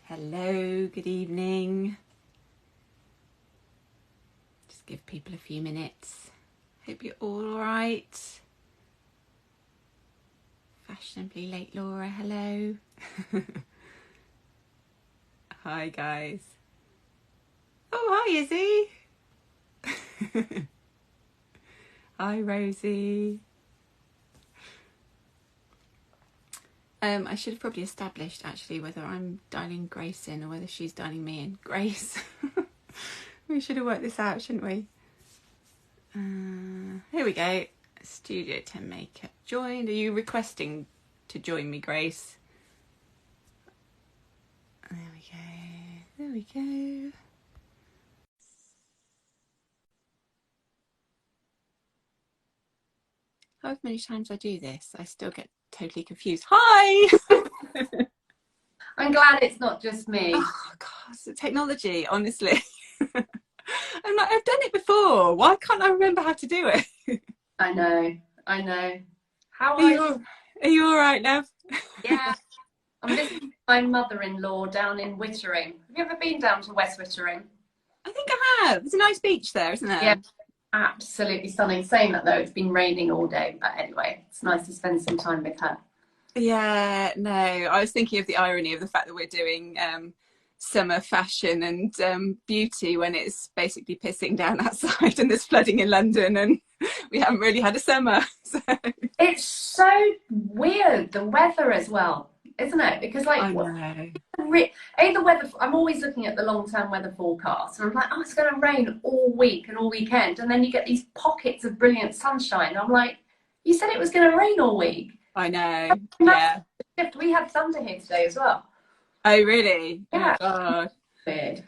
Hello, good evening. Just give people a few minutes. Hope you're all right. Fashionably late Laura, hello. Hi guys. Oh, hi Izzy. Hi Rosie. I should have probably established actually whether I'm dialing Grace in or whether she's dialing me in. Grace. We should have worked this out, shouldn't we? Here we go. Studio 10 makeup joined. Are you requesting to join me, Grace? There we go. There we go. However many times I do this, I still get totally confused. Hi! I'm glad it's not just me. Oh, God, the technology, honestly. I'm like, I've done it before. Why can't I remember how to do it? I know. Are you all right, Nev? Yeah, I'm visiting my mother-in-law down in Wittering. Have you ever been down to West Wittering? I think I have. There's a nice beach there, isn't there? Yeah, absolutely stunning. Saying that though, it's been raining all day, but anyway, it's nice to spend some time with her. Yeah, no, I was thinking of the irony of the fact that we're doing summer fashion and beauty when it's basically pissing down outside and there's flooding in London and we haven't really had a summer. So. It's so weird, the weather as well, isn't it? Because like, I know. the weather, I'm always looking at the long-term weather forecast and I'm like, oh, it's going to rain all week and all weekend. And then you get these pockets of brilliant sunshine. I'm like, you said it was going to rain all week. I know, yeah. We had thunder here today as well. Oh, really? Yeah. Oh, God. Weird.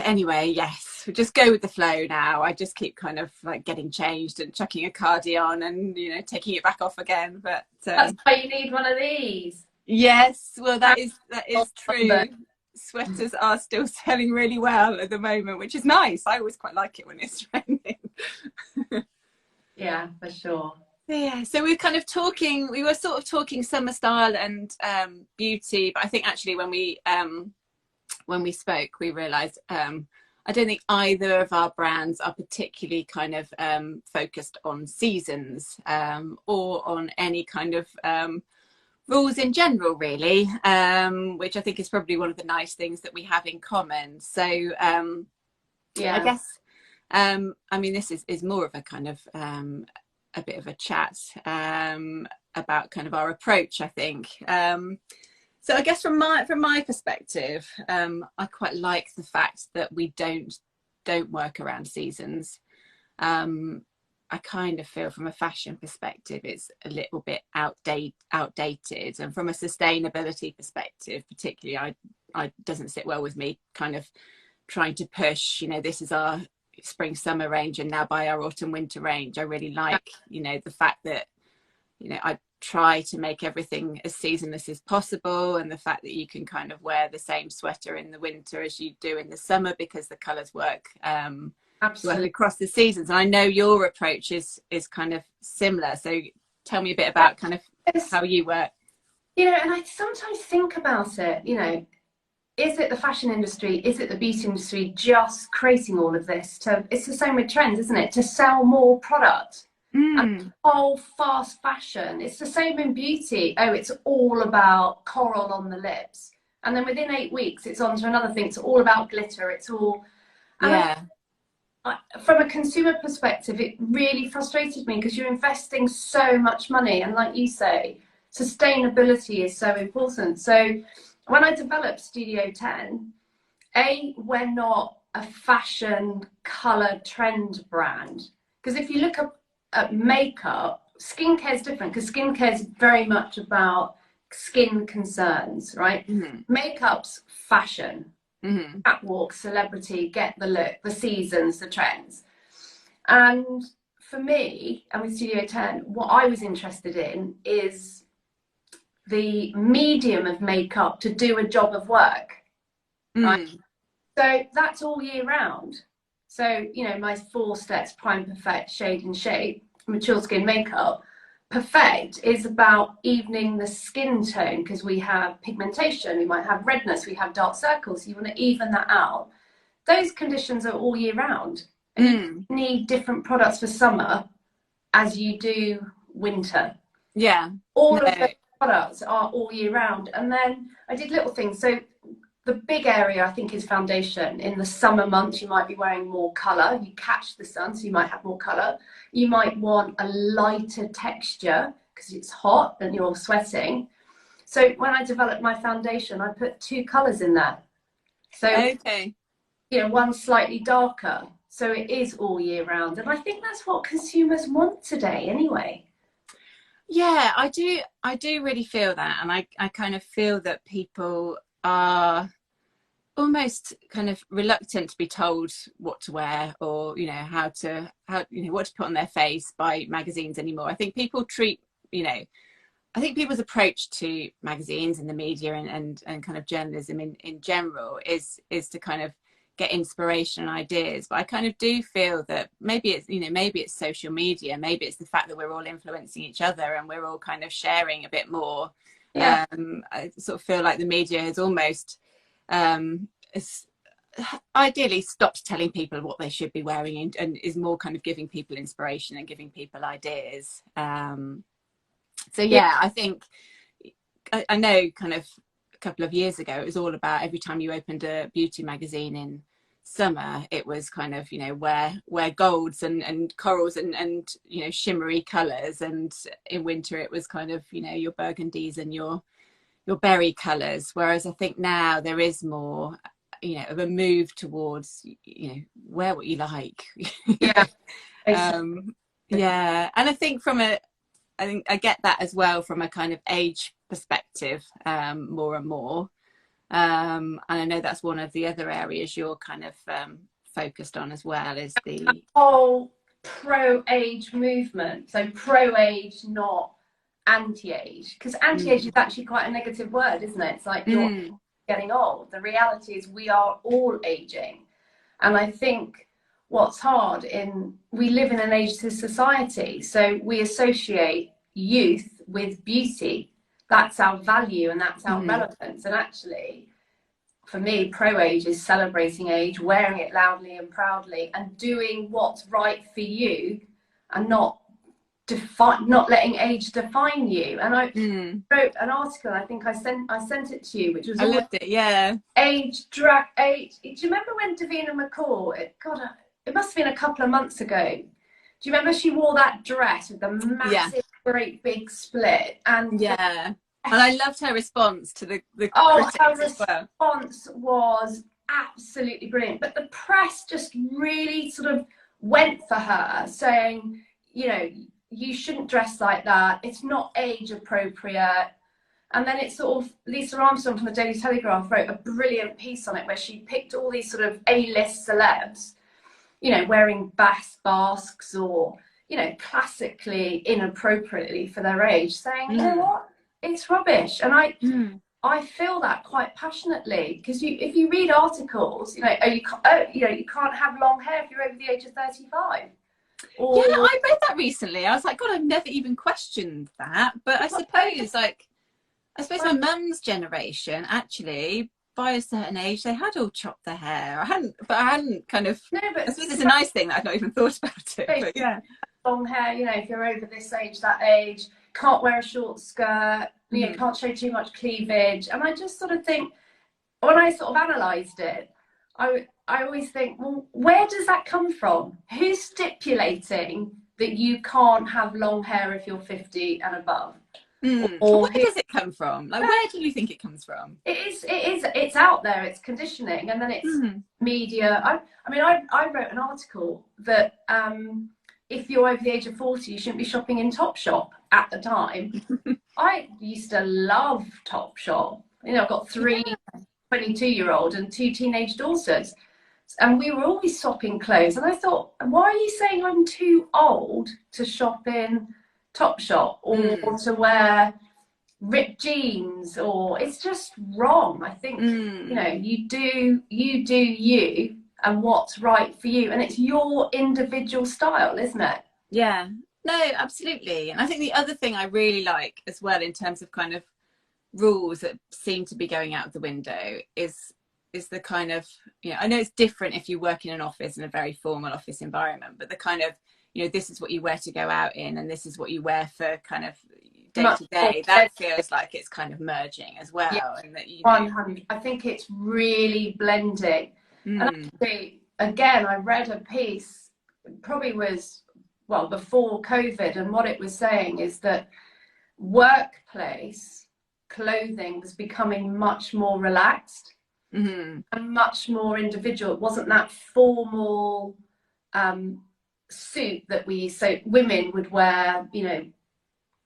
Anyway, yes, we just go with the flow now. I just keep kind of like getting changed and chucking a cardi on and, you know, taking it back off again. But that's why you need one of these. Yes, well, that is true. Sweaters are still selling really well at the moment, which is nice. I always quite like it when it's raining. Yeah, for sure. Yeah, so we were sort of talking summer style and beauty, but I think actually when we spoke, we realised I don't think either of our brands are particularly kind of focused on seasons or on any kind of rules in general, really, which I think is probably one of the nice things that we have in common. So yeah, I guess I mean this is more of a kind of a bit of a chat about kind of our approach, I think. So I guess from my perspective, I quite like the fact that we don't work around seasons. I kind of feel from a fashion perspective it's a little bit outdated, and from a sustainability perspective particularly I doesn't sit well with me kind of trying to push, you know, this is our spring summer range and now buy our autumn winter range. I really like, you know, the fact that, you know, I try to make everything as seasonless as possible, and the fact that you can kind of wear the same sweater in the winter as you do in the summer because the colours work across the seasons. And I know your approach is kind of similar, so tell me a bit about kind of how you work. You know, and I sometimes think about it, you know, is it the fashion industry, is it the beauty industry just creating all of this it's the same with trends, isn't it, to sell more product? And whole fast fashion, it's the same in beauty. Oh, it's all about coral on the lips, and then within 8 weeks it's on to another thing. It's all about glitter. It's all, and from a consumer perspective, it really frustrated me because you're investing so much money, and like you say, sustainability is so important. So when I developed Studio 10, we're not a fashion color trend brand, because if you look at makeup, skincare is different, because skincare is very much about skin concerns, right? Makeup's fashion, catwalk, celebrity, get the look, the seasons, the trends. And for me, and with Studio 10, what I was interested in is the medium of makeup to do a job of work, right? So that's all year round. So, you know, my 4 steps: prime, perfect, shade and shape, mature skin makeup, perfect is about evening the skin tone, because we have pigmentation, we might have redness, we have dark circles. You want to even that out. Those conditions are all year round. And you need different products for summer as you do winter. Yeah. All of those products are all year round. And then I did little things. So the big area, I think, is foundation. In the summer months, you might be wearing more colour. You catch the sun, so you might have more colour. You might want a lighter texture because it's hot and you're sweating. So when I developed my foundation, I put 2 colours in there. So, you know, one slightly darker. So it is all year round. And I think that's what consumers want today anyway. Yeah, I do really feel that. And I kind of feel that people are almost kind of reluctant to be told what to wear, or you know what to put on their face by magazines anymore. I think people treat, I think people's approach to magazines and the media and kind of journalism in general is to kind of get inspiration and ideas. But I kind of do feel that maybe it's social media, maybe it's the fact that we're all influencing each other and we're all kind of sharing a bit more. I sort of feel like the media has almost ideally stopped telling people what they should be wearing and is more kind of giving people inspiration and giving people ideas. So yeah, I think I know kind of a couple of years ago it was all about every time you opened a beauty magazine in summer it was kind of wear golds and corals and shimmery colors, and in winter it was kind of your burgundies and your berry colors, whereas I think now there is more of a move towards wear what you like. And I think I get that as well from a kind of age perspective, more and more. And I know that's one of the other areas you're kind of focused on as well, is the whole pro-age movement. So pro-age, not anti-age, because anti-age is actually quite a negative word, isn't it? It's like you're getting old. The reality is we are all aging. And I think what's hard we live in an ageist society, so we associate youth with beauty. That's our value and that's our relevance. And actually, for me, pro-age is celebrating age, wearing it loudly and proudly, and doing what's right for you, and not letting age define you. And I wrote an article, I think I sent it to you, which was I loved it. Age. Do you remember when Davina McCall, it must have been a couple of months ago, do you remember she wore that dress with the massive great big split? And and I loved her response to the her critics as well. Response was absolutely brilliant, but the press just really sort of went for her, saying you shouldn't dress like that, it's not age appropriate. And then it's sort of, Lisa Armstrong from the Daily Telegraph wrote a brilliant piece on it where she picked all these sort of A-list celebs, wearing basques or, classically inappropriately for their age, saying, you know what, it's rubbish. And I feel that quite passionately, because if you read articles, you can't have long hair if you're over the age of 35. I read that recently. I was like, God, I've never even questioned that. But I suppose my mum's generation, actually, by a certain age, they had all chopped their hair. I hadn't kind of. No, but I suppose it's a nice thing that I've not even thought about it. But yeah, long hair. If you're over this age, that age, can't wear a short skirt. Can't show too much cleavage. And I just sort of think, when I sort of analysed it, I always think, well, where does that come from? Who's stipulating that you can't have long hair if you're 50 and above? Or where does it come from? Like, where do you think it comes from? It's out there, it's conditioning, and then it's media. I wrote an article that if you're over the age of 40, you shouldn't be shopping in Topshop at the time. I used to love Topshop. I've got 3 22-year-old and 2 teenage daughters, and we were always swapping clothes. And I thought, why are you saying I'm too old to shop in Topshop or to wear ripped jeans? Or it's just wrong. I think you do you and what's right for you, and it's your individual style, isn't it? Yeah, No, absolutely. And I think the other thing I really like as well in terms of kind of rules that seem to be going out the window is the kind of, you know, I know it's different if you work in an office, in a very formal office environment, but the kind of, you know, this is what you wear to go out in and this is what you wear for kind of day Much to more day, that feels like it's kind of merging as yeah, well, and that, you know. 100. I think it's really blending. And Mm, actually, again, I read a piece, probably was, well, before COVID, and what it was saying is that workplace clothing was becoming much more relaxed mm-hmm. and much more individual. It wasn't that formal suit that we, so women would wear, you know,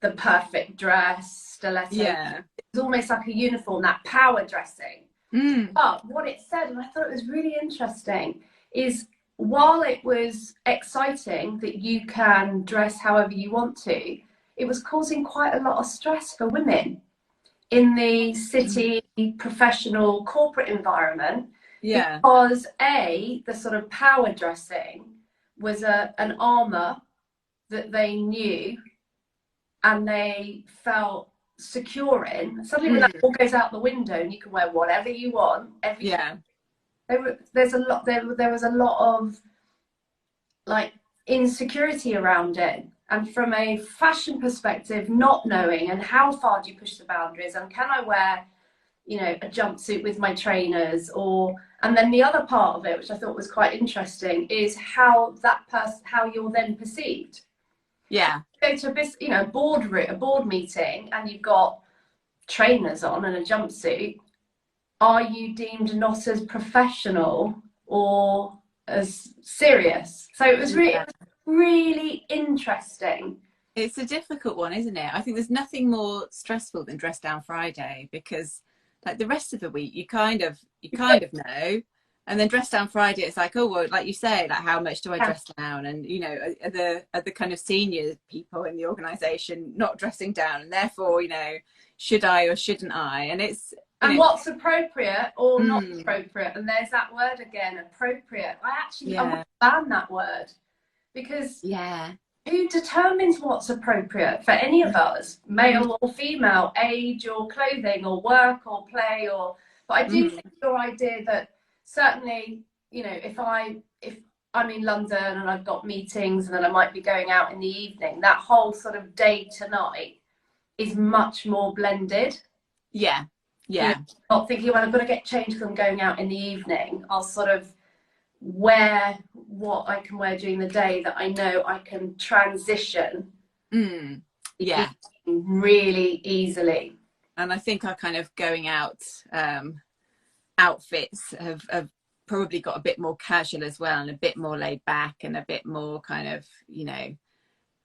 the perfect dress, stiletto. Yeah. It was almost like a uniform, that power dressing. Mm. But what it said, and I thought it was really interesting, is while it was exciting that you can dress however you want to, it was causing quite a lot of stress for women in the city, professional, corporate environment, Yeah. because the sort of power dressing was an armor that they knew and they felt secure in. Suddenly when that Mm. all goes out the window and you can wear whatever you want, everything, Yeah. there was a lot of like insecurity around it. And from a fashion perspective, not knowing and how far do you push the boundaries, and can I wear, you know, a jumpsuit with my trainers, or, and then the other part of it, which I thought was quite interesting, is how how you're then perceived. Yeah. Go to a, you know, a board meeting, and you've got trainers on and a jumpsuit. Are you deemed not as professional or as serious? So Yeah. it was really interesting. It's a difficult one, isn't it? I think there's nothing more stressful than Dress Down Friday, because like the rest of the week you kind of know, and then Dress Down Friday it's like, oh well, like you say, like how much do I dress down, and you know, are the kind of senior people in the organization not dressing down, and therefore, you know, should I or shouldn't I? And it's, you And know, what's appropriate or not mm, appropriate? And there's that word again, appropriate. I want yeah, to ban that word, because yeah, who determines what's appropriate for any of us, male or female, age or clothing or work or play, or, but I do mm, think your idea that certainly, you know, if I'm in London and I've got meetings and then I might be going out in the evening, that whole sort of day to night is much more blended. yeah, You know, yeah, not thinking, well, I've got to get changed because I'm going out in the evening. I'll sort of wear what I can wear during the day that I know I can transition mm, yeah. really easily. And I think our kind of going out outfits have probably got a bit more casual as well, and a bit more laid back, and a bit more kind of, you know,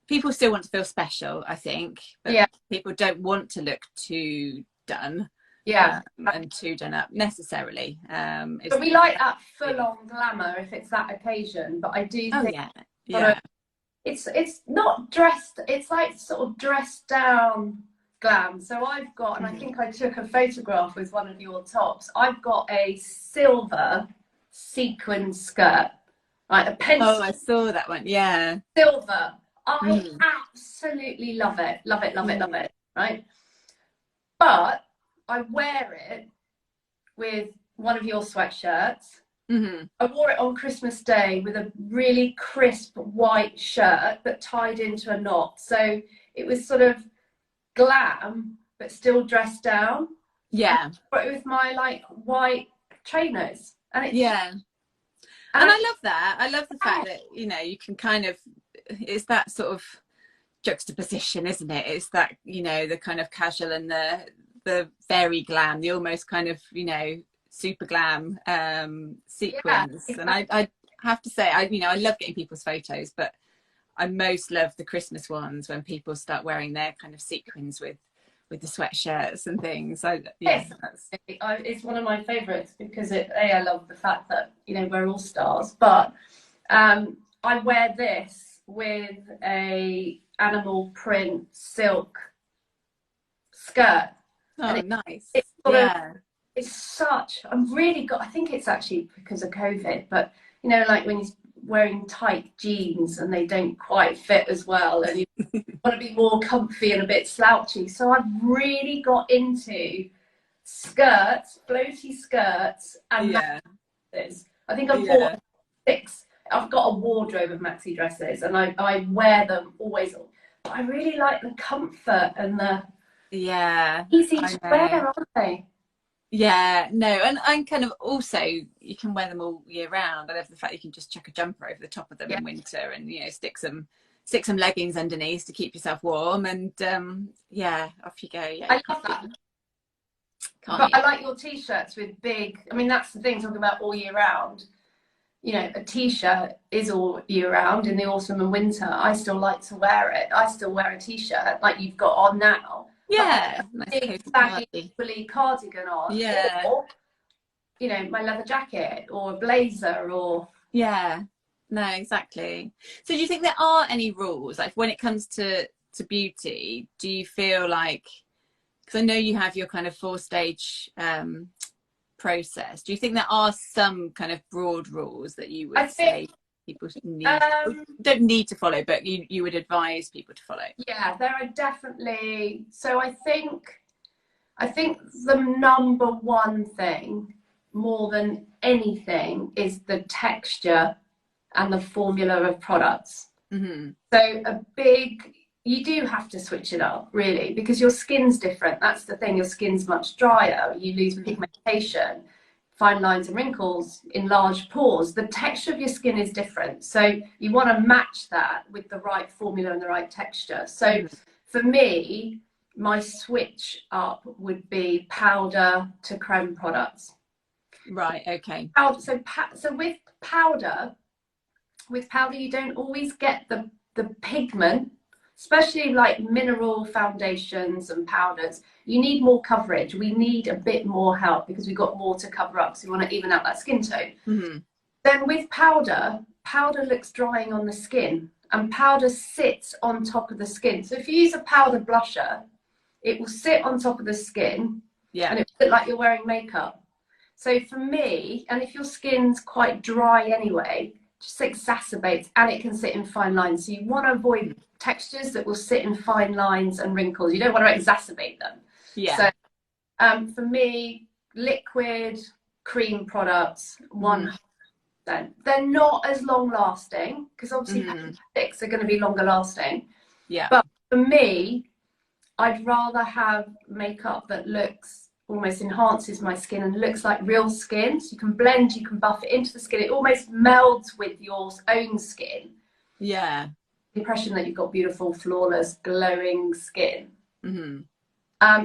people still want to feel special, I think, but Yeah, people don't want to look too done, yeah. and too done up necessarily. But we like that full-on glamour if it's that occasion. But I do oh think yeah, sort of, yeah, it's not dressed. It's like sort of dressed down glam. So I've got, and I think I took a photograph with one of your tops. I've got a silver sequin skirt, like a oh, pencil I saw that one, yeah. silver. I Mm. absolutely love it, love it, love it, love Mm. it. Right, but I wear it with one of your sweatshirts. Mm-hmm. I wore it on Christmas Day with a really crisp white shirt but tied into a knot. So it was sort of glam but still dressed down. And Yeah, I wore it with my like white trainers. And it just, yeah. and And I I love that. I love the fact that, you know, you can kind of, it's that sort of juxtaposition, isn't it? It's that, you know, the kind of casual and the very glam, the almost kind of, you know, super glam yeah, sequins. And exactly. I have to say, I love getting people's photos, but I most love the Christmas ones when people start wearing their kind of sequins with the sweatshirts and things. So yeah, Yes, that's, it's one of my favourites because I love the fact that, you know, we're all stars. But I wear this with a animal print silk skirt, and oh nice, it's sort of, yeah, it's such, I'm really got, I think it's actually because of COVID, but you know, like when you wearing tight jeans and they don't quite fit as well, and you want to be more comfy and a bit slouchy. So I've really got into skirts, floaty skirts, and maxis. I think I've bought 6. I've got a wardrobe of maxi dresses, and I wear them always. But I really like the comfort and the easy to wear, aren't they? Yeah, no, and kind of also you can wear them all year round. I love the fact you can just chuck a jumper over the top of them in winter, and stick some leggings underneath to keep yourself warm, and off you go. I love that. But I like your t-shirts with big. I mean, that's the thing, talking about all year round. A t-shirt is all year round in the autumn and winter. I still like to wear it. I still wear a t-shirt like you've got on now. Yeah, big baggy woolly cardigan on. Yeah. Or, my leather jacket or a blazer or. Yeah, no, exactly. So do you think there are any rules, like when it comes to beauty? Do you feel like, because I know you have your kind of 4-stage process, do you think there are some kind of broad rules that you would say people don't need to follow, but you would advise people to follow? Yeah, there are definitely. So I think the number one thing, more than anything, is the texture and the formula of products. Mm-hmm. So you do have to switch it up, really, because your skin's different. That's the thing. Your skin's much drier. You lose pigmentation, fine lines and wrinkles, enlarged pores. The texture of your skin is different. So you want to match that with the right formula and the right texture. So for me, my switch up would be powder to creme products. Right, okay. So with powder, you don't always get the pigment, especially like mineral foundations and powders. You need more coverage. We need a bit more help because we've got more to cover up. So we want to even out that skin tone. Mm-hmm. Then with powder looks drying on the skin, and powder sits on top of the skin. So if you use a powder blusher, it will sit on top of the skin, and it will look like you're wearing makeup. So for me, and if your skin's quite dry anyway, just exacerbates, and it can sit in fine lines. So you want to avoid textures that will sit in fine lines and wrinkles. You don't want to exacerbate them. So for me, liquid cream products, 100%. They're not as long lasting because obviously cosmetics are going to be longer lasting. But for me, I'd rather have makeup that almost enhances my skin and looks like real skin. So you can blend, you can buff it into the skin. It almost melds with your own skin. Yeah. The impression that you've got beautiful, flawless, glowing skin. Mm-hmm.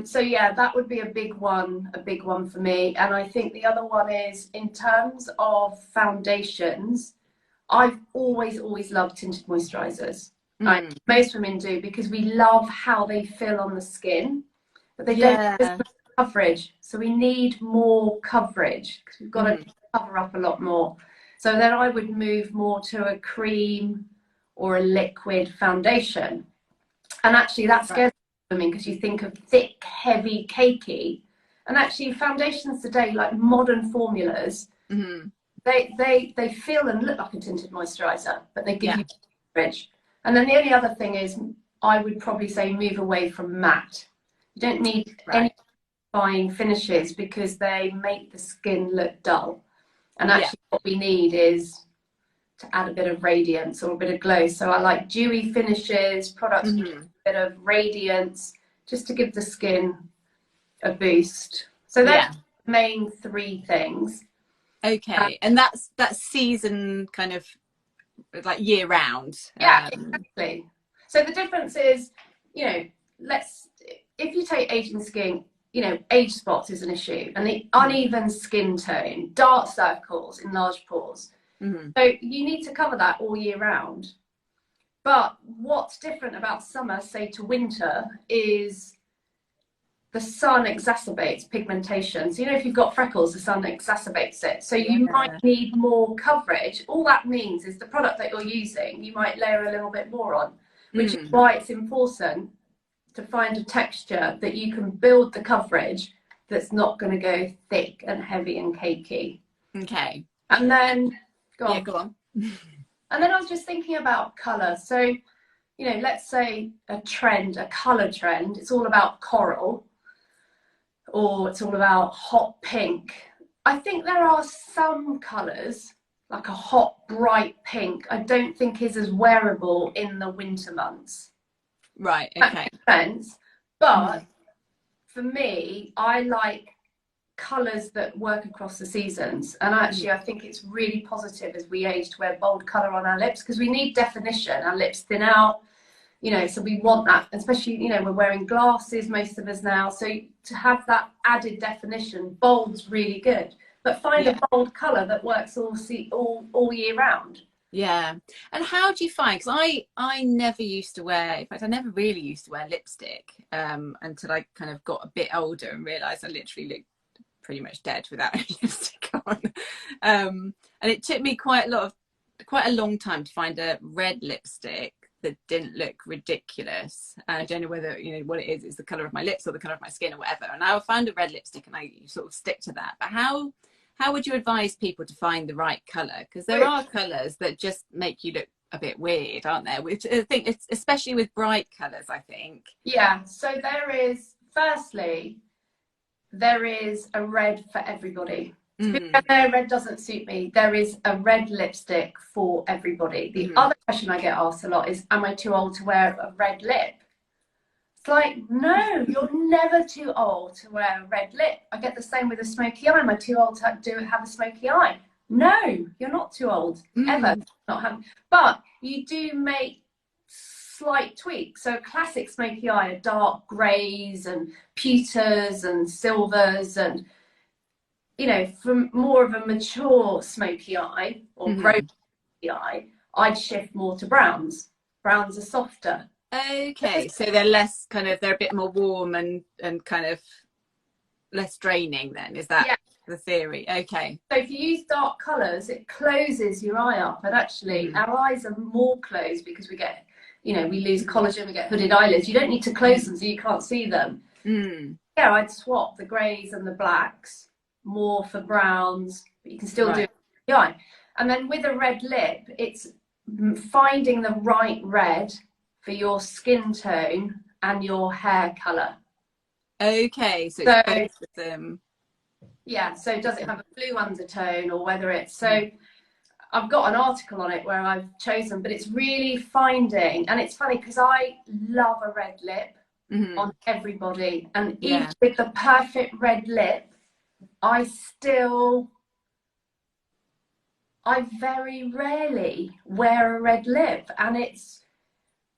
So that would be a big one for me. And I think the other one is, in terms of foundations, I've always loved tinted moisturizers. Most women do, because we love how they feel on the skin, but they don't have coverage. So we need more coverage because we've got to cover up a lot more. So then I would move more to a cream or a liquid foundation. And actually that scares women because you think of thick, heavy, cakey. And actually foundations today, like modern formulas, they feel and look like a tinted moisturizer, but they give you coverage. And then the only other thing is, I would probably say move away from matte. You don't need any fine finishes because they make the skin look dull. And actually what we need is to add a bit of radiance or a bit of glow. So I like dewy finishes, products with a bit of radiance, just to give the skin a boost. So that's the main 3 things. Okay, and that's season kind of like year round. Exactly. So the difference is, if you take aging skin, age spots is an issue, and the uneven skin tone, dark circles, enlarged pores. So you need to cover that all year round. But what's different about summer, say, to winter, is the sun exacerbates pigmentation. So, if you've got freckles, the sun exacerbates it. So you might need more coverage. All that means is the product that you're using, you might layer a little bit more on, which is why it's important to find a texture that you can build the coverage that's not going to go thick and heavy and cakey. Okay. And then, go on. And then I was just thinking about colour. So, you know, let's say a trend, a colour trend, it's all about coral, or it's all about hot pink. I think there are some colours, like a hot, bright pink, I don't think is as wearable in the winter months. Right, That okay. makes sense. But for me, I like colours that work across the seasons. And actually, I think it's really positive as we age to wear bold colour on our lips, because we need definition. Our lips thin out, you know, so we want that, especially, you know, we're wearing glasses, most of us now. So to have that added definition, bold's really good. But find a bold colour that works all year round. Yeah. And how do you find, because I never used to wear, in fact I never really used to wear lipstick until I kind of got a bit older and realised I literally looked pretty much dead without any lipstick on. And it took me quite a long time to find a red lipstick that didn't look ridiculous. I don't know whether, you know, what it is, it's the colour of my lips or the colour of my skin or whatever. And I found a red lipstick and I sort of stick to that. But how would you advise people to find the right colour? Because there are colours that just make you look a bit weird, aren't there? Which I think, it's especially with bright colours, I think. Yeah, so firstly, there is a red for everybody. No, red doesn't suit me. There is a red lipstick for everybody. The other question I get asked a lot is, am I too old to wear a red lip? It's like, no, you're never too old to wear a red lip. I get the same with a smoky eye. Am I too old to have a smoky eye? No, you're not too old, ever. But you do make slight tweaks. So a classic smoky eye are dark greys and pewters and silvers, and, you know, from more of a mature smoky eye or rose smoky eye, I'd shift more to browns. Browns are softer. Okay, so they're less they're a bit more warm and kind of less draining then, is that the theory? Okay. So if you use dark colours, it closes your eye up, and actually our eyes are more closed because we get, you know, we lose collagen, we get hooded eyelids. You don't need to close them so you can't see them. Yeah, I'd swap the greys and the blacks more for browns, but you can still do it with the eye. And then with a red lip, it's finding the right red for your skin tone and your hair colour. Okay, so it's both of them. Yeah, so does it have a blue undertone, or whether it's, so I've got an article on it where I've chosen, but it's really finding, and it's funny because I love a red lip on everybody, and even with the perfect red lip, I very rarely wear a red lip, and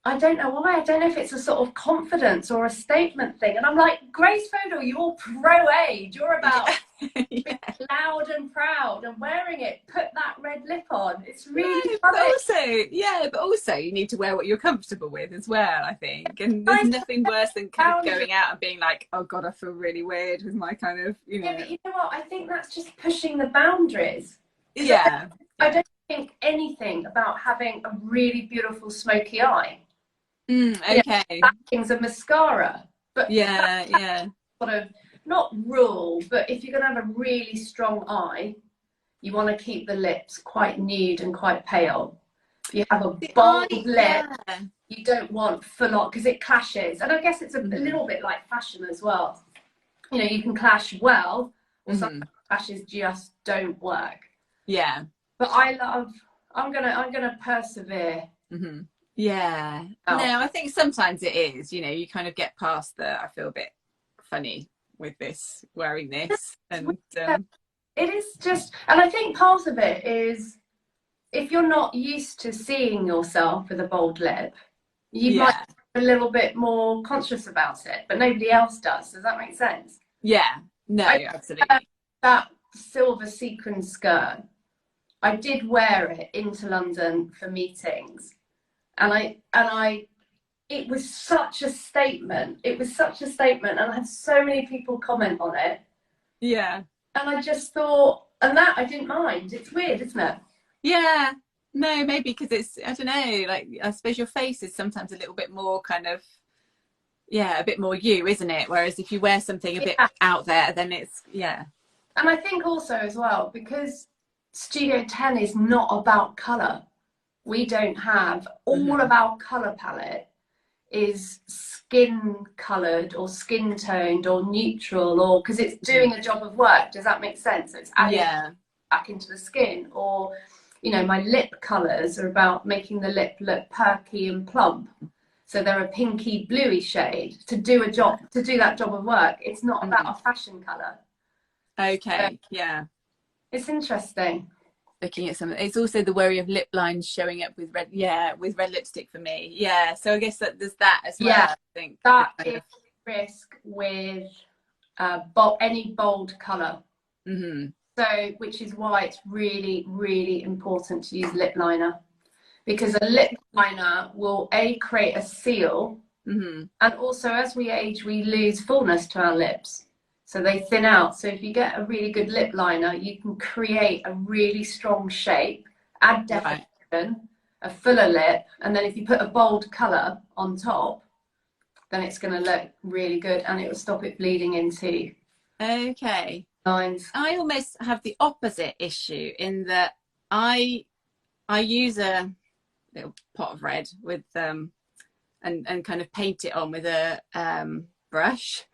I don't know why. I don't know if it's a sort of confidence or a statement thing. And I'm like, Grace Fodor, you're pro-age. You're about being loud and proud and wearing it. Put that red lip on. It's really fun. But also you need to wear what you're comfortable with as well, I think. And there's nothing worse than kind of going out and being like, oh God, I feel really weird with my kind of, you know. Yeah, but you know what? I think that's just pushing the boundaries. Yeah. I don't think anything about having a really beautiful smoky eye. Okay. That thing's a mascara, but sort of not rule, but if you're going to have a really strong eye, you want to keep the lips quite nude and quite pale. If you have a bold lip, you don't want full on, because it clashes. And I guess it's a little bit like fashion as well. You know, you can clash well, or some clashes just don't work. Yeah. But I'm gonna persevere. Yeah. No, I think sometimes it is, you know, you kind of get past I feel a bit funny with this, wearing this. And it is just, and I think part of it is, if you're not used to seeing yourself with a bold lip, you might be a little bit more conscious about it, but nobody else does. Does that make sense? Yeah. No, absolutely. That silver sequin skirt, I did wear it into London for meetings. And it was such a statement. It was such a statement, and I had so many people comment on it. Yeah. And I just thought, and that I didn't mind. It's weird, isn't it? Yeah. No, maybe because it's, I don't know, like, I suppose your face is sometimes a little bit more kind of, a bit more you, isn't it? Whereas if you wear something a bit out there, then it's, And I think also as well, because Studio 10 is not about colour. we don't have, all of our colour palette is skin coloured or skin toned or neutral, or because it's doing a job of work. Does that make sense? So it's adding back into the skin. Or, you know, my lip colours are about making the lip look perky and plump. So they're a pinky bluey shade to do a job, to do that job of work. It's not about a fashion colour. Okay, it's interesting. Looking at something, it's also the worry of lip lines showing up with red, with red lipstick for me. Yeah, so I guess that there's that as well. I think that is risk with any bold colour. So, which is why it's really, really important to use lip liner, because a lip liner will create a seal, and also as we age, we lose fullness to our lips. So they thin out. So if you get a really good lip liner, you can create a really strong shape, add definition, a fuller lip, and then if you put a bold colour on top, then it's going to look really good, and it will stop it bleeding into lines. I almost have the opposite issue in that I use a little pot of red with and kind of paint it on with a brush,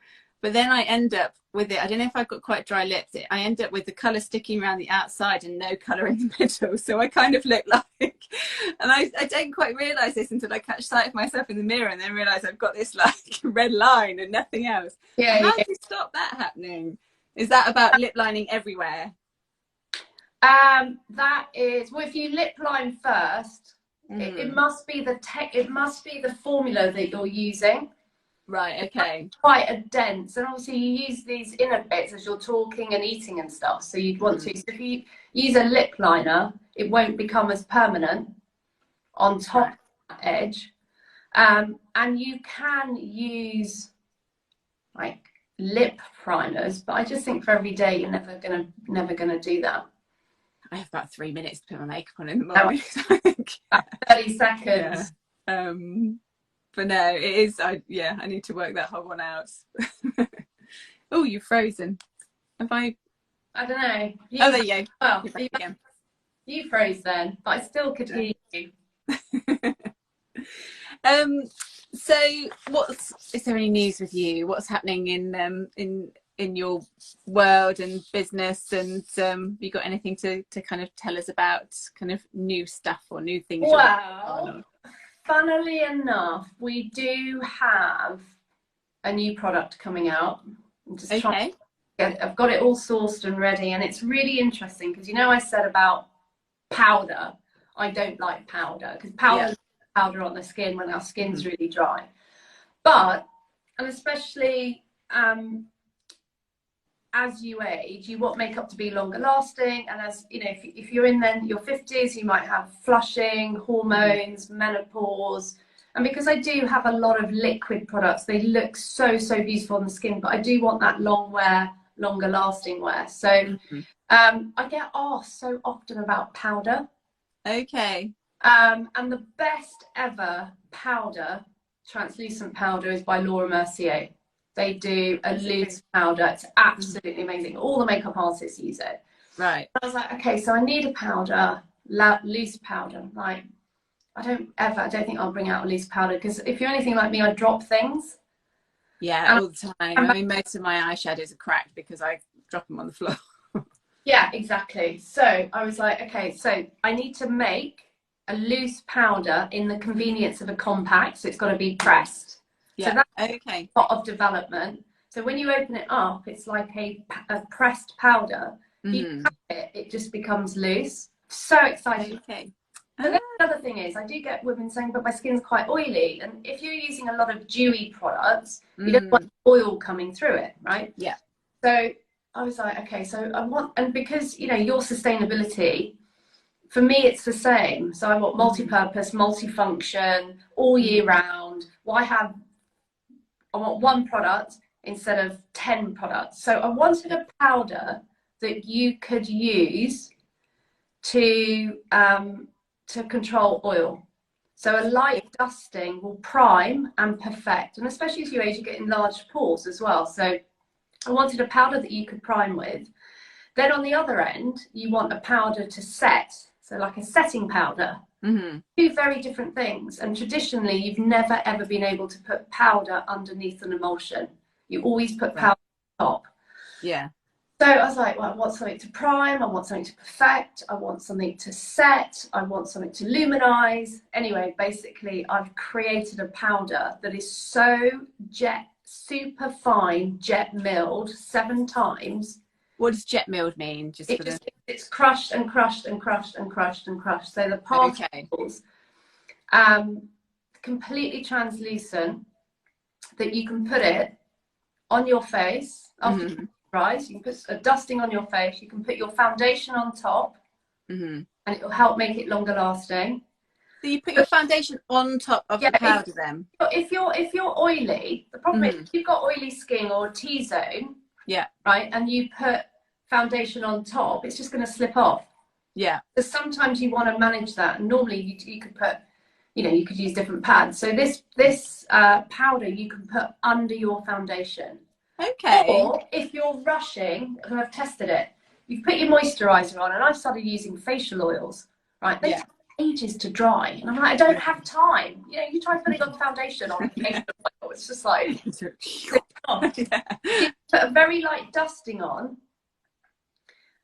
but then I end up with it, I don't know if I've got quite dry lips, I end up with the colour sticking around the outside and no colour in the middle. So I kind of look like, and I don't quite realise this until I catch sight of myself in the mirror and then realise I've got this like red line and nothing else. How do you stop that happening? Is that about lip lining everywhere? That is, well, if you lip line first, it must be the formula that you're using. Right, okay. Quite a dense, and obviously you use these inner bits as you're talking and eating and stuff, so you'd want to. So if you use a lip liner, it won't become as permanent on top of that edge. And you can use like lip primers, but I just think for every day you're never gonna do that. I have about 3 minutes to put my makeup on in the morning. 30 seconds. But no, it is. I need to work that whole one out. Oh, you've frozen. Have I? I don't know. There you go. Well, you froze then, but I still could hear you. So, is there any news with you? What's happening in your world and business? And you got anything to kind of tell us about kind of new stuff or new things? Well, funnily enough, we do have a new product coming out. I'm just trying to I've got it all sourced and ready, and it's really interesting because, you know, I said about powder. I don't like powder because powder on the skin when our skin's really dry. But, and especially as you age, you want makeup to be longer lasting, and as you know, if you're in then your 50s, you might have flushing, hormones, menopause. And because I do have a lot of liquid products, they look so beautiful on the skin, but I do want that longer lasting wear. So I get asked so often about powder. And the best ever powder, translucent powder, is by Laura Mercier. They do a loose powder. It's absolutely amazing. All the makeup artists use it. Right. I was like, okay, so I need a powder, loose powder. Like, I don't think I'll bring out a loose powder, because if you're anything like me, I drop things. Yeah, all the time. I mean, most of my eyeshadows are cracked because I drop them on the floor. Yeah, exactly. So I was like, okay, so I need to make a loose powder in the convenience of a compact. So it's got to be pressed. Yeah. So that's a lot of development. So when you open it up, it's like a pressed powder. You cut it, it just becomes loose. So exciting. But then the other thing is, I do get women saying, but my skin's quite oily. And if you're using a lot of dewy products, you don't want oil coming through it, right? Yeah. So I was like, okay, so I want, and because, you know, your sustainability, for me, it's the same. So I want multi-purpose, multifunction, all year round. I want one product instead of 10 products. So I wanted a powder that you could use to control oil. So a light dusting will prime and perfect. And especially as you age, you get enlarged pores as well. So I wanted a powder that you could prime with. Then on the other end, you want a powder to set. so like a setting powder. Mm-hmm. Two very different things. And traditionally, you've never ever been able to put powder underneath an emulsion. You always put powder on top. Yeah. So I was like, well, I want something to prime, I want something to perfect, I want something to set, I want something to luminize. Anyway, basically, I've created a powder that is so super fine, jet milled 7 times. What does jet milled mean? It's crushed and crushed and crushed and crushed and crushed. So the particles, completely translucent, that you can put it on your face after you rise. You can put a dusting on your face. You can put your foundation on top, and it will help make it longer lasting. So you put your foundation on top of the powder then? If you're oily, the problem is if you've got oily skin or T-zone, right, and you put foundation on top, it's just going to slip off. Yeah. So sometimes you want to manage that. And normally you could put, you could use different pads. So this powder you can put under your foundation. Okay. Or if you're rushing, and I've tested it, you put your moisturizer on, and I've started using facial oils, right? They take ages to dry. And I'm like, I don't have time. You try putting on foundation on facial oil, it's just like, you put a very light dusting on,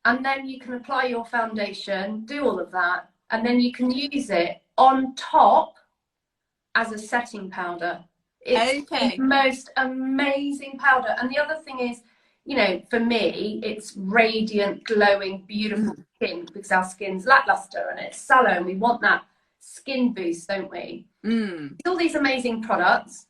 and then you can apply your foundation, do all of that, and then you can use it on top as a setting powder. It's the most amazing powder. And the other thing is, for me, it's radiant, glowing, beautiful skin, because our skin's lackluster and it's sallow, and we want that skin boost, don't we? It's all these amazing products,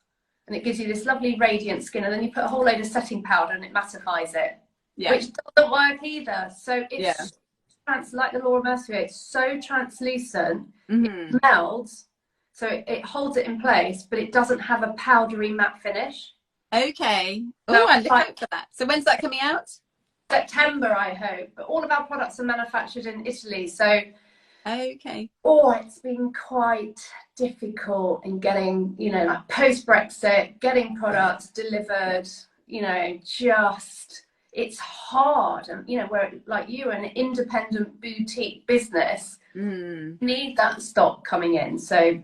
and it gives you this lovely radiant skin, and then you put a whole load of setting powder and it mattifies it, which doesn't work either. So it's like the law of Mercier, it's so translucent, it melds. So it holds it in place, but it doesn't have a powdery matte finish. Okay. Oh, I look out for that. So when's that coming out? September, I hope. But all of our products are manufactured in Italy. So, it's been quite difficult in getting, like post-Brexit, getting products delivered, it's hard. And, we're like you, an independent boutique business, need that stock coming in. So,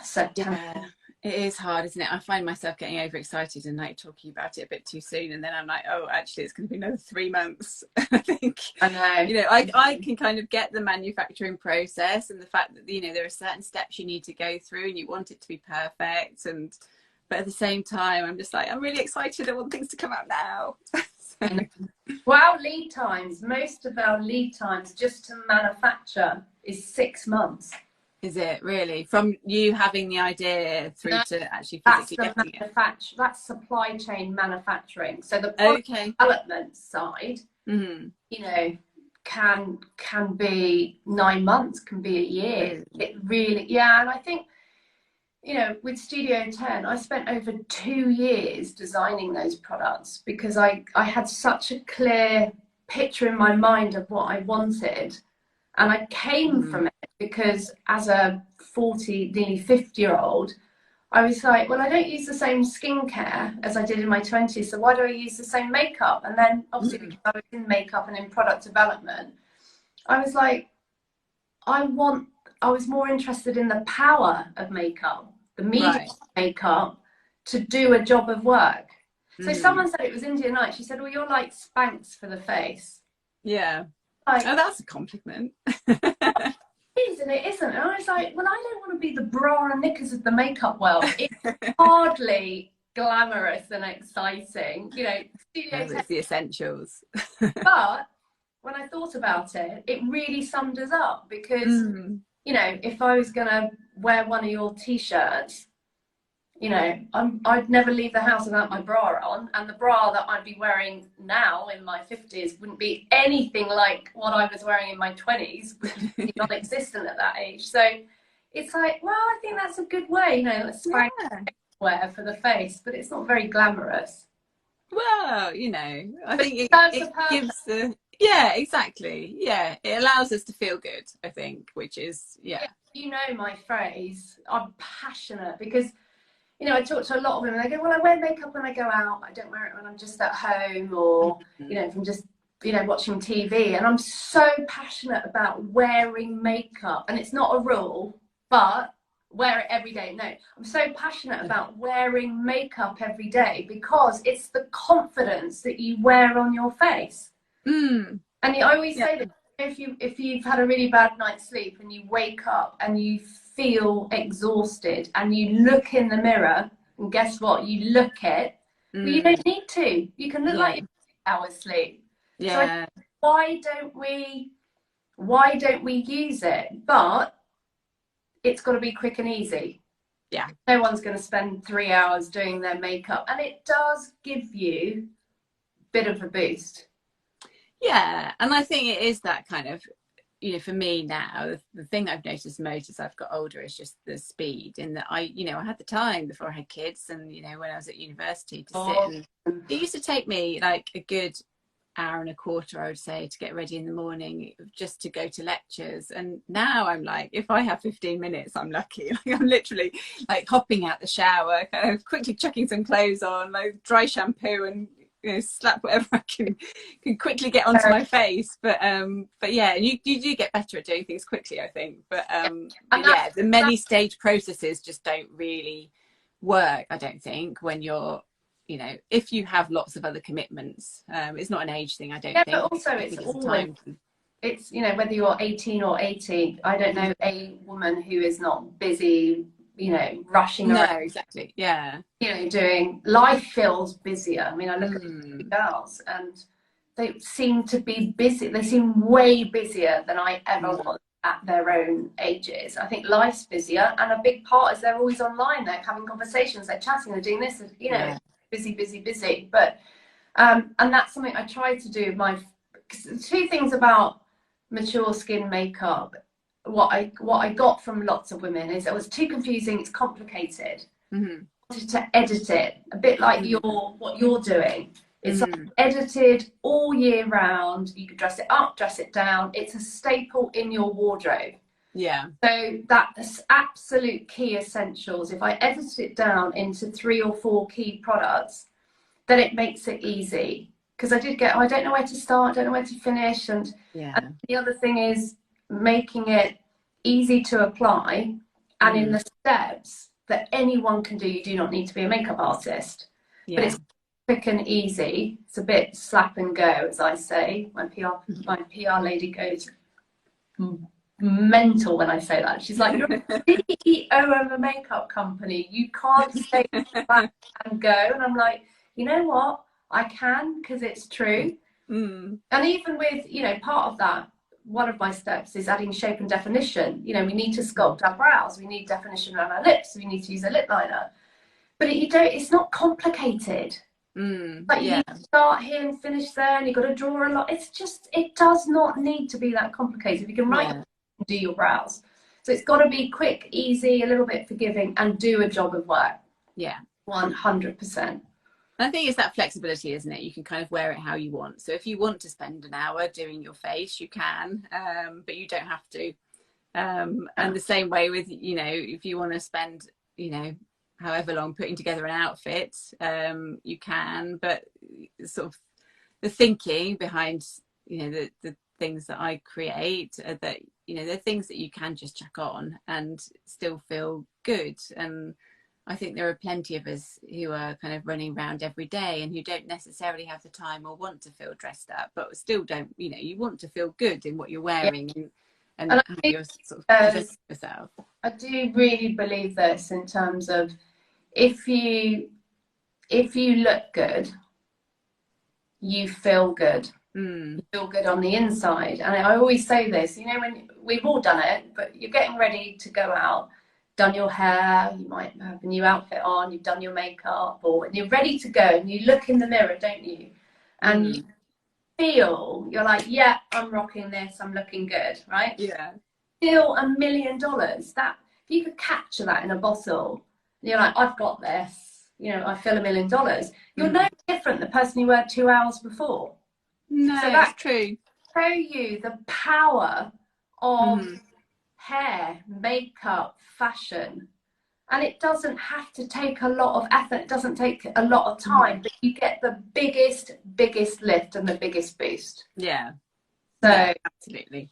September. Yeah, it is hard, isn't it? I find myself getting overexcited and like talking about it a bit too soon, and then I'm like, oh, actually it's going to be another 3 months. I think I know, I can kind of get the manufacturing process and the fact that there are certain steps you need to go through and you want it to be perfect, but at the same time I'm just like, I'm really excited, I want things to come out now. Well, lead times, most of our lead times just to manufacture is 6 months. Is it really? From you having the idea through to actually physically getting it? That's supply chain manufacturing. So the product development side, can be 9 months, can be a year. It really, and I think, with Studio 10, I spent over 2 years designing those products because I had such a clear picture in my mind of what I wanted. And I came from it because as a 40, nearly 50-year-old, I was like, well, I don't use the same skincare as I did in my 20s, so why do I use the same makeup? And then obviously because I was in makeup and in product development, I was like, I was more interested in the power of makeup, the media of makeup, to do a job of work. So someone said it was India Night. She said, well, you're like Spanx for the face. Yeah. Like, oh, that's a compliment. It is and it isn't. And I was like, well, I don't want to be the bra and knickers of the makeup world. It's hardly glamorous and exciting. It's the essentials. But when I thought about it, it really summed us up because, if I was going to wear one of your T-shirts, I'd never leave the house without my bra on, and the bra that I'd be wearing now in my 50s wouldn't be anything like what I was wearing in my 20s, which was non-existent at that age. So it's like, well, I think that's a good way, let's wear for the face, but it's not very glamorous. Well, I think it gives the exactly. Yeah, it allows us to feel good, I think, which is my phrase. I'm passionate because I talk to a lot of women. They go, well, I wear makeup when I go out. I don't wear it when I'm just at home, or if I'm just you know, watching TV, and I'm so passionate about wearing makeup, and it's not a rule, but wear it every day. No, I'm so passionate about wearing makeup every day because it's the confidence that you wear on your face. And I always say that if you've had a really bad night's sleep and you wake up and you feel exhausted and you look in the mirror, and guess what, you look it, but you don't need to. You can look like you've had 8 hours sleep. So why don't we use it? But it's got to be quick and easy. Yeah. No one's going to spend 3 hours doing their makeup, and it does give you a bit of a boost. Yeah, and I think it is that kind of, you know, for me now, the thing I've noticed most as I've got older is just the speed, in that I had the time before I had kids, and, you know, when I was at university to sit, and it used to take me like a good hour and a quarter, I would say, to get ready in the morning just to go to lectures. And now I'm like, if I have 15 minutes, I'm lucky. Like, I'm literally like hopping out the shower, kind of quickly chucking some clothes on, like dry shampoo, and, you know, slap whatever I can quickly get onto my face. But yeah, you do get better at doing things quickly, I think. But yeah, the many stage processes just don't really work, I don't think, when you're, you know, if you have lots of other commitments. It's not an age thing, I don't think. But also it's always, it's, you know, whether you're 18 or 80, I don't know a woman who is not busy, you know, rushing around. No, exactly. Yeah. You know, doing, life feels busier. I mean, I look at the girls and they seem to be busy. They seem way busier than I ever was at their own ages. I think life's busier, and a big part is they're always online. They're having conversations, they're chatting, they're doing this, and, you know, busy. But and that's something I try to do. My two things about mature skin makeup, what I got from lots of women is it was too confusing, it's complicated. I wanted to edit it a bit like what you're doing. It's like edited all year round. You can dress it up, dress it down. It's a staple in your wardrobe. Yeah. So that's absolute key essentials. If I edit it down into 3 or 4 key products, then it makes it easy. Because I don't know where to start, don't know where to finish. And the other thing is making it easy to apply, and in the steps that anyone can do. You do not need to be a makeup artist, but it's quick and easy. It's a bit slap and go, as I say. My PR lady goes mental when I say that. She's like, you're the CEO of a makeup company, you can't stay back and go. And I'm like, you know what, I can, because it's true. And even with, you know, part of that, one of my steps is adding shape and definition. You know, we need to sculpt our brows, we need definition around our lips, we need to use a lip liner, but it's not complicated. But you need to start here and finish there, and you've got to draw a lot. It does not need to be that complicated. You can write and do your brows. So it's got to be quick, easy, a little bit forgiving, and do a job of work. 100%. I think it's that flexibility, isn't it? You can kind of wear it how you want. So if you want to spend an hour doing your face, you can, but you don't have to. And the same way with, you know, if you want to spend, you know, however long putting together an outfit, you can, but sort of the thinking behind, you know, the things that I create are that, you know, they're things that you can just chuck on and still feel good. And I think there are plenty of us who are kind of running around every day and who don't necessarily have the time or want to feel dressed up, but still don't, you know, you want to feel good in what you're wearing and how you're sort of presenting yourself. I do really believe this in terms of if you look good, you feel good. You feel good on the inside. And I always say this, you know, when we've all done it, but you're getting ready to go out, done your hair, you might have a new outfit on, you've done your makeup, or you're ready to go and you look in the mirror, don't you? And you feel, you're like, yeah, I'm rocking this, I'm looking good, right? Yeah. Feel $1 million. That, if you could capture that in a bottle, you're like, I've got this, you know, I feel $1 million. You're no different the person you were 2 hours before. No, so that's true. Show you the power of hair, makeup, fashion, And it doesn't have to take a lot of effort. It doesn't take a lot of time, but you get the biggest lift and the biggest boost. Yeah. So yeah, absolutely.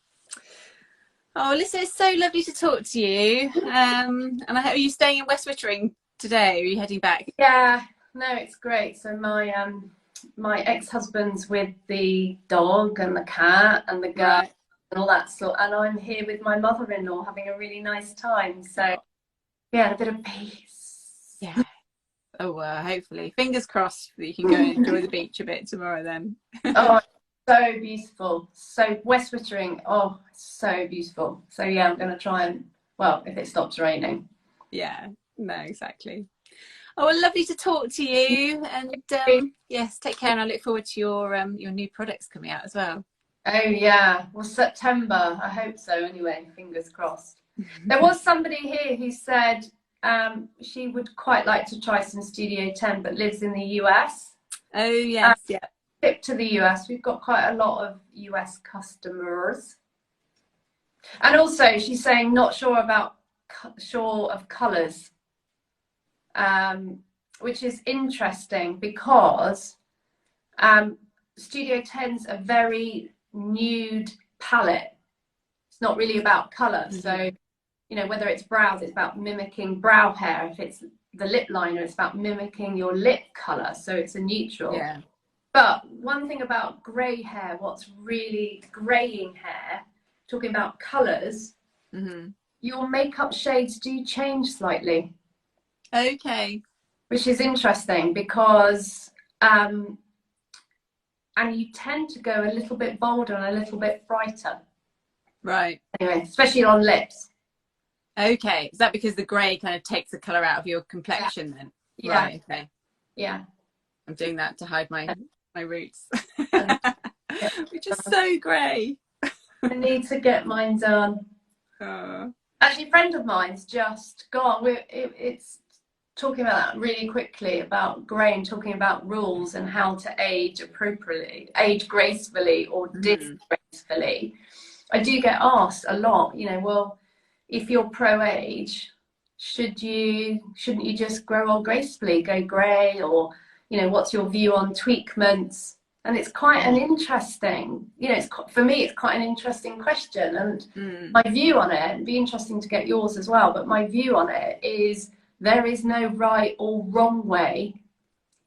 Oh, Alyssa, it's so lovely to talk to you. And I hope, are you staying in West Wittering today? Or are you heading back? yeah, no, it's great. So my ex-husband's with the dog and the cat and the girl and all that sort, and I'm here with my mother-in-law having a really nice time. So yeah, a bit of peace. Yeah. Oh, hopefully. Fingers crossed that you can go and enjoy the beach a bit tomorrow then. Oh, so beautiful. So West Wittering, oh, so beautiful. So yeah, I'm going to try and, well, if it stops raining. Yeah, no, exactly. Oh, well, lovely to talk to you. And yes, take care. And I look forward to your new products coming out as well. Oh yeah, well, September, I hope so anyway, fingers crossed. There was somebody here who said she would quite like to try some Studio 10 but lives in the US. Oh yes, yeah. Tip to the US, we've got quite a lot of US customers. And also she's saying not sure of colours, which is interesting because Studio 10's a very nude palette. It's not really about colour. So, you know, whether it's brows, it's about mimicking brow hair. If it's the lip liner, it's about mimicking your lip colour. So it's a neutral. Yeah. But one thing about grey hair, what's really greying hair, talking about colours, your makeup shades do change slightly. Okay. Which is interesting because and you tend to go a little bit bolder and a little bit brighter. Right. Anyway, especially on lips. Okay. Is that because the grey kind of takes the colour out of your complexion then? Yeah. Right, okay. Yeah. I'm doing that to hide my roots. Which is so grey. I need to get mine done. Actually, a friend of mine's just gone. It's talking about that really quickly, about grey, and talking about rules and how to age appropriately, age gracefully or disgracefully. I do get asked a lot, you know, well, if you're pro-age, shouldn't you just grow old gracefully, go grey, or, you know, what's your view on tweakments? And it's quite an interesting, you know, for me, it's quite an interesting question. And my view on it, it'd be interesting to get yours as well, but my view on it is there is no right or wrong way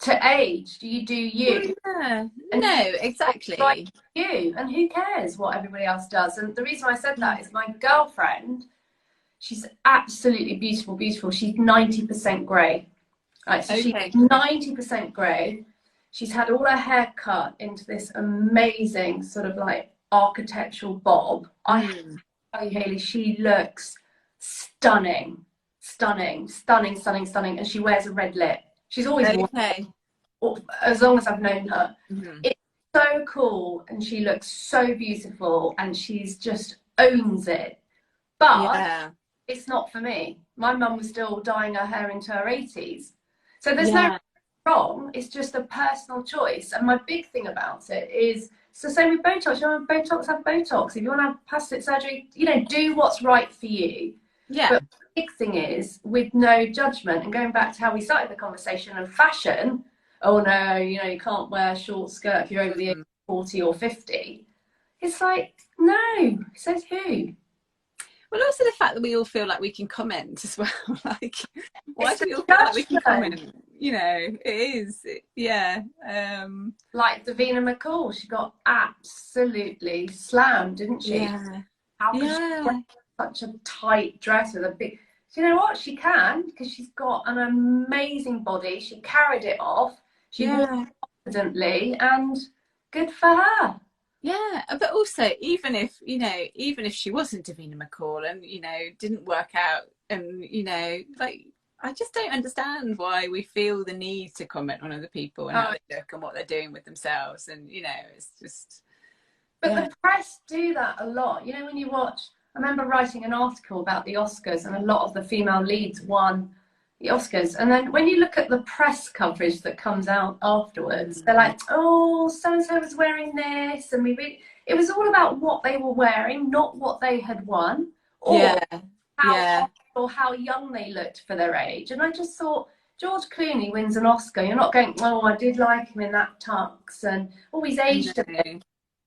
to age. You do you. Yeah. No, exactly. Right, you. And who cares what everybody else does? And the reason I said that is my girlfriend, she's absolutely beautiful, beautiful. She's 90% grey. Right, so she's 90% grey. She's had all her hair cut into this amazing sort of like architectural bob. I tell you, Hayley, she looks stunning, stunning, stunning, stunning, stunning. And she wears a red lip. She's always worn, as long as I've known her. It's so cool, and she looks so beautiful, and she's just owns it. But it's not for me. My mum was still dyeing her hair into her 80s. So there's no wrong, it's just a personal choice. And my big thing about it is, it's the same with Botox. You want Botox, have Botox. If you want to have plastic surgery, you know, do what's right for you. Yeah. But the big thing is, with no judgment, and going back to how we started the conversation of fashion, oh no, you know, you can't wear a short skirt if you're over the age of 40 or 50. It's like, no, says who? Well, also the fact that we all feel like we can comment as well. Like, why do we all feel like we can comment? You know, it is, like Davina McCall, she got absolutely slammed, didn't she? Yeah. How could she wear such a tight dress with a big... Do you know what? She can, because she's got an amazing body. She carried it off. She wore confidently, and good for her. Yeah, but also, even if she wasn't Davina McCall and, you know, didn't work out, and, you know, like, I just don't understand why we feel the need to comment on other people and how they look and what they're doing with themselves. And, you know, it's just... But the press do that a lot. You know, when you watch... I remember writing an article about the Oscars, and a lot of the female leads won the Oscars. And then when you look at the press coverage that comes out afterwards, they're like, oh, so-and-so was wearing this. And it was all about what they were wearing, not what they had won. Or how or how young they looked for their age. And I just thought, George Clooney wins an Oscar. You're not going, oh, I did like him in that tux, and oh, he's aged a bit.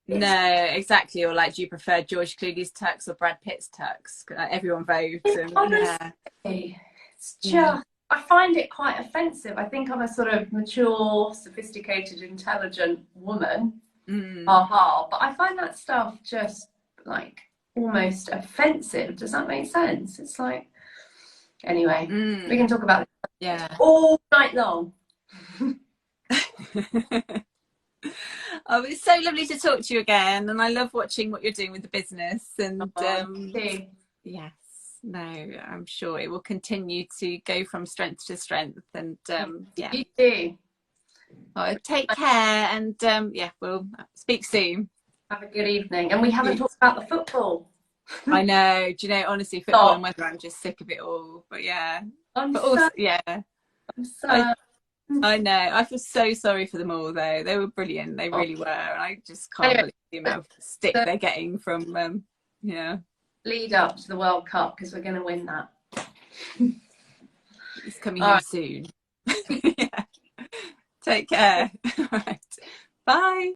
No, exactly. Or like, do you prefer George Clooney's tux or Brad Pitt's tux? Everyone votes. And, honestly, it's just, I find it quite offensive. I think I'm a sort of mature, sophisticated, intelligent woman. But I find that stuff just like almost offensive. Does that make sense? It's like, anyway, we can talk about it all night long. Oh, it's so lovely to talk to you again, and I love watching what you're doing with the business. And yes, no, I'm sure it will continue to go from strength to strength. And you do. Well, take care, and we'll speak soon. Have a good evening. And we haven't talked about the football. I know. Do you know, honestly, football and weather, I'm just sick of it all. But I'm so I know. I feel so sorry for them all, though. They were brilliant. They really were. And I just can't believe the amount of stick they're getting from, lead up to the World Cup, because we're going to win that. It's coming home soon. Take care. All right. Bye.